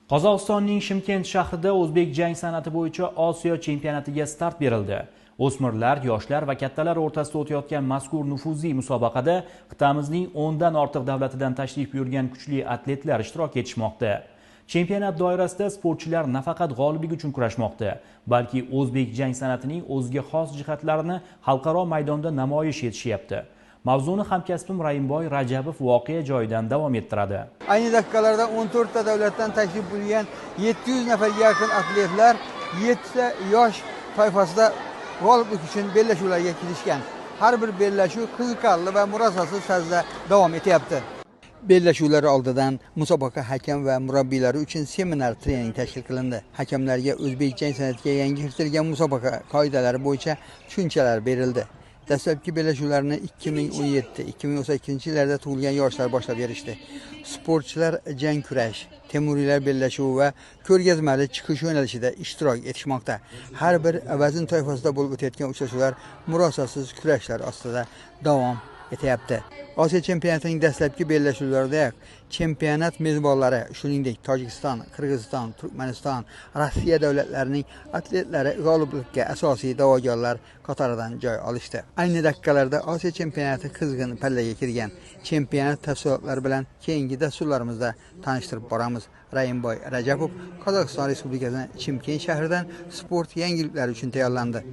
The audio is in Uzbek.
Qozog'istonning Shimkent shahrida o'zbek jang san'ati bo'yicha Osiyo chempionatiga start berildi. O'smirlar, yoshlar va kattalar o'rtasida o'tayotgan mazkur nufuzli musobaqada qit'amizning 10 dan ortiq davlatidan tashrif buyurgan kuchli atletlar ishtirok etishmoqda. Chempionat doirasida sportchilar nafaqat g'oliblik uchun kurashmoqda, balki o'zbek jang san'atining o'ziga xos jihatlarini xalqaro maydonda namoyish etishyapti. Mavzuni hamkasbim Raimboy Rajabov voqea joyidan davom ettiradi. Ayni daqiqalarda 14 ta davlatdan tashrif buyurgan 700 nafarga yaqin atletlar 7 ta yosh toifasida g'oliblik uchun bellashuvlarga kirishgan. Har bir bellashuv qiziqarli va murosasiz tarzda davom etyapti. Bellashuvlar oldidan musobaqa hakam va murabbiylari uchun seminar trening tashkil qilindi. Hakamlarga o'zbek jang san'atiga yangi kiritilgan musobaqa qoidalari bo'yicha tushunchalar berildi. Dastlabki bellashuvlarni 2017-2018 yillarda tug'ilgan yoshlar boshlab berishdi. Sportchilar jang kurash, temuriylar bellashuvi va ko'rgazmali chiqish yo'nalishida ishtirok etishmoqda. Har bir vazn toifasida bo'lib o'tayotgan uchrashuvlar murosasiz kurashlar ostida davom etyapti. Osiyo chempionatining dastlabki bellashuvlarida chempionat mezbonlari, shuningdek Tojikiston, Qirg'iziston, Turkmaniston, Rossiya davlatlarining atletlari g'oliblikka asosiy da'vogarlar qatoridan joy olishdi. Ayni daqiqalarda Osiyo chempionati qizg'in pallaga kirgan. Chempionat tafsilotlari bilan keyingi dasturlarimizda tanishtirib boramiz. Raimboy Rajabov, Qozog'iston Respublikasining Chimkent shahridan sport yangiliklari uchun tayyorlandi.